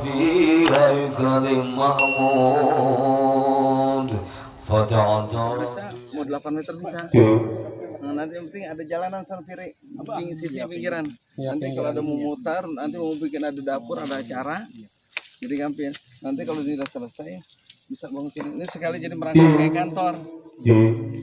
في هيكل محمود فتعترض. Mau 8 meter bisa. Nah, nanti yang penting ada jalanan sana kiri, sisi pinggiran. Nanti kalau ada mau mutar, nanti mau bikin ada dapur, ada acara. Jadi gampang. Nanti kalau sudah selesai bisa bangun sini. Ini sekali jadi merangkap kayak kantor.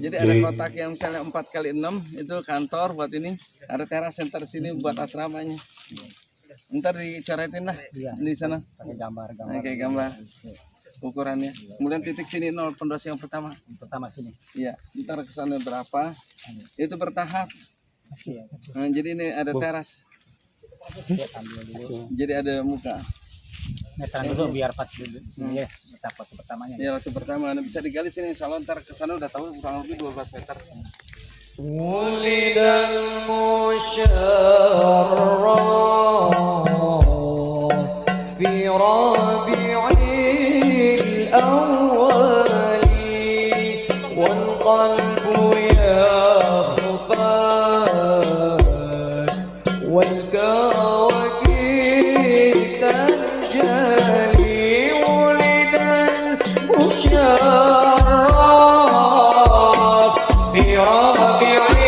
Jadi ada kotak yang misalnya 4x6 itu kantor buat ini. Ada teras center sini buat asramanya. Ntar dicoretin lah di sana. Pakai gambar. Kayak gambar. Ukurannya. Kemudian titik sini 0 pondasi yang pertama. Sini. Iya. Ntar ke sana berapa? Itu bertahap. Nah, jadi ini ada teras. Jadi ada muka. Meteran dulu biar pas dulu. Ya, waktu pertamanya. Ya, waktu pertama bisa digali sini. Insya Allah ntar ke sana udah tahu kurang lebih 12 meter. Ulidal musyarraf fi rabi'il awwali wal qalbu yakhfat wal kawakib tanjali ulidal musyarraf fi rabi'il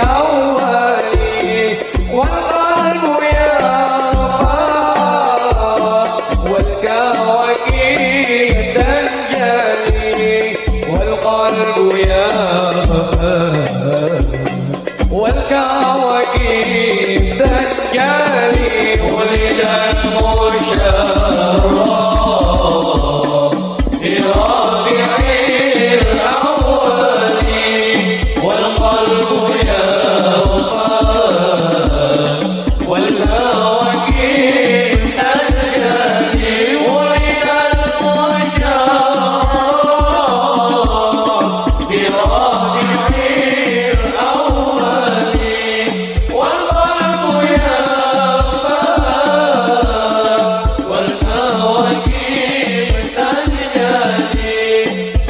awwali wal qalbu yakhfat wal kawakib tanjali wal qalbu yakhfat wal kawakib tanjali ulidal musyarraf fi rabi'il awwali wal qalbu yakhfat wal kawakib tanjali ulidal musyarraf fi rabi'il awwali wal qalbu yakhfat wal kawakib tanjali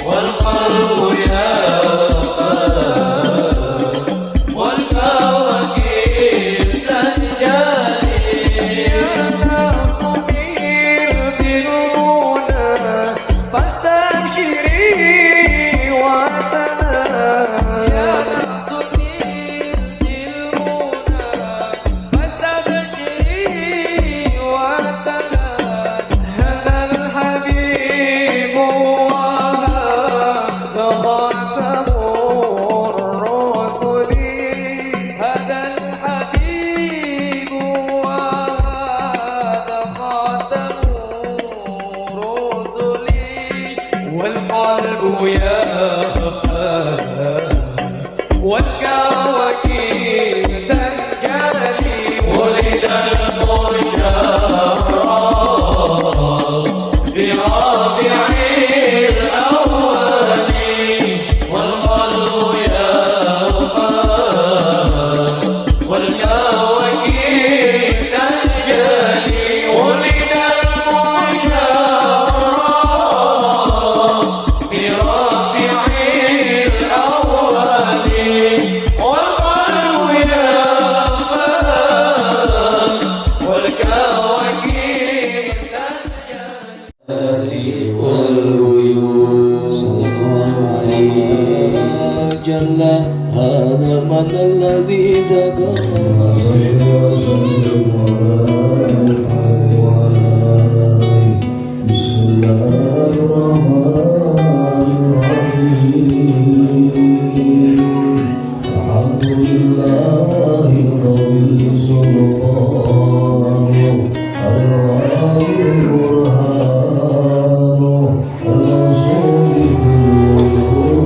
wal qalbu yakhfat wal kawakib tanjali ya nasir bil muna fastabshiri wa ya nasir bil muna fastabshiri wa هذا الحبيب وهذا خاتم الرسل هذا الحبيب وهذا خاتم الرسل والقلب يخفى والكواكب تنجلي ولد المشرف في ربيعil awwal والقلب يخفى والكواكب تنجلي ولد المشرف في ربيعil awwal والقلب يخفى والكواكب تنجلي والغيوم جل هذا المن الذي تكرم بسم الله الرحمن الرحيم الحمد لله رب السلطان الرحيم الرحمن الرسول القلوب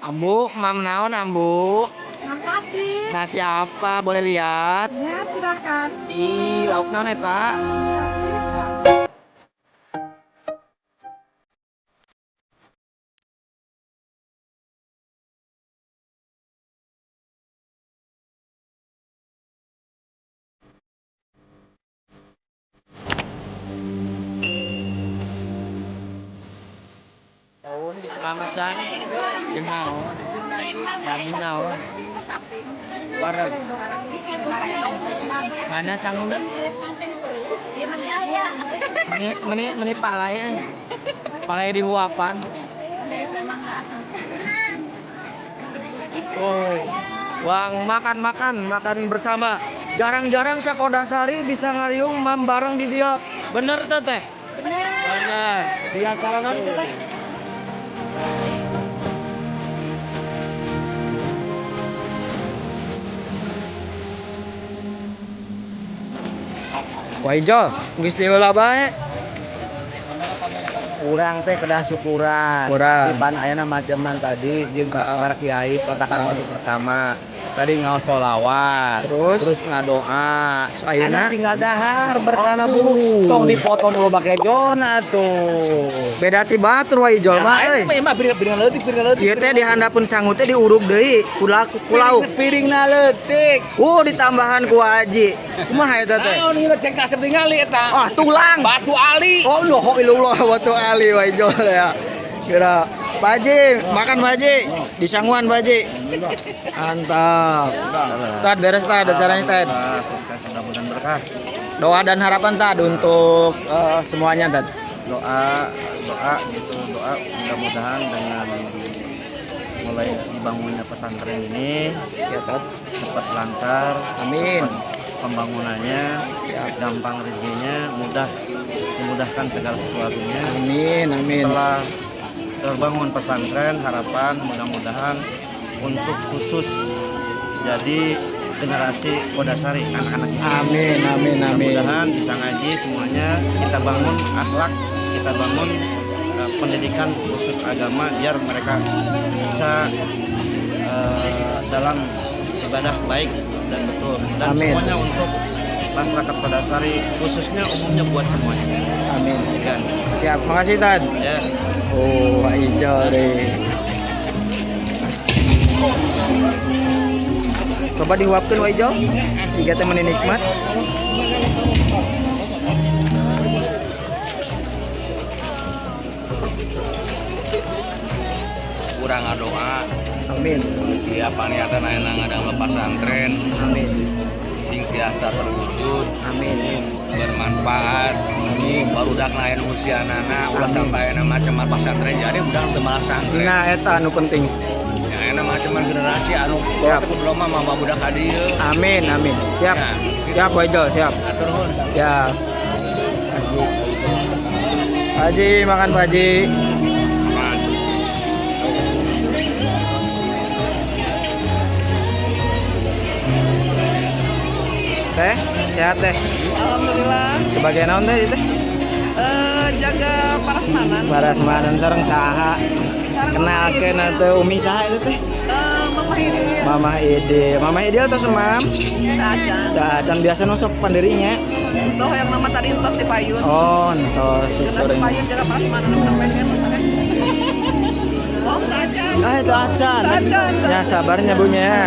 Ambu, mam naon ambu? Makasih. Nasi apa? Boleh lihat? Ya, silakan. Ih, lauk naon eta? Naon bisa mamesan? Jeung naon? Daging naon? Bareng. Mana sangguna? Meni palaya. Palaya dihuapan. Oh, Wang makan bersama. Jarang-jarang Sakodasari bisa ngariung mam bareng di dia. Bener teh? Bener. Di acara naon teh? Waijo, geus diheula bae. Urang teh kedah syukuran. Pan ayeuna maceman tadi jeung para kiai peletakan batu pertama. Tadi ngaos sholawat, terus ngadoa. Ayeuna tinggal dahar bersama Bu. Tong dipoto dulu make jona tuh. Beda ti batur Waijo mah euy. Mah piring leutik. Ieu teh di handapun sangu teh diurug deui ku lauk. Piringna leutik. Ditambahan ku Haji. Kumaha eta teh? Naon ieu cek kasep ningali eta. Ah, tulang. Batu ali. Oh, la ilallah wa ali Waijo ya. Kira Pak Haji, makan Pak Haji. Di sangguan Pak Haji. Mantap. Tad beres tad acaranya tad. Sukses mudah-mudahan berkah. Doa dan harapan tad untuk semuanya tad. Doa mudah-mudahan dengan mulai dibangunnya pesantren ini Ya tad. cepat lancar. Amin. Pembangunannya gampang rezekinya dimudahkan segala sesuatunya. Amin. Setelah terbangun pesantren, harapan mudah-mudahan untuk khusus jadi generasi Kodasari anak-anak kita. Amin. Mudah-mudahan bisa ngaji semuanya, kita bangun akhlak, kita bangun pendidikan khusus agama biar mereka bisa dalam ibadah baik dan betul. Dan Amin. semuanya untuk masyarakat Kodasari, khususnya umumnya buat semuanya. Amin. Kan? Siap, makasih tad. Ya. Oh, hijau deh. Coba dihuapkan hijau. Jika teman nikmat. Kurang doa. Amin. Tiap paniatan ayeuna ngadang pesantren. Amin. Sing tiasa terwujud. Amin. Bermanfaat. Barudak lain usianana ulah sampai ayeuna macam pesantren jadi udah teu malah santren. Nah, eta anu penting. Ya ayeuna macam generasi anu Siap. belum mah budak ka dieu. Amin. Siap. Ya, Siap hijau, siap. Atur nuhun. Siap. Haji. Haji makan Pak Haji. sehat teh. Alhamdulillah. Sebagai naon teh teh? Jaga parasmanan. Parasmanan sareng saha. Kenalkeun atuh Umi saha itu teh? Mama ini. Mama Ide atau semam? Acan. Da acan biasa nusuk pandirinya. Tuh yang nama tadi entos di payun. Oh, entos Entos di payun jaga parasmanan udah pengen misalnya. Oh, acan. Itu acan. Acan. Ya sabarnya bunya.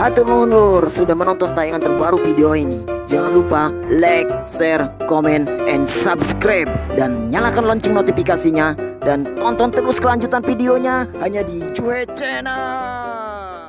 Hatur nuhun sudah menonton tayangan terbaru video ini. Jangan lupa like, share, komen, and subscribe. Dan nyalakan lonceng notifikasinya. Dan tonton terus kelanjutan videonya hanya di Cuhe Channel.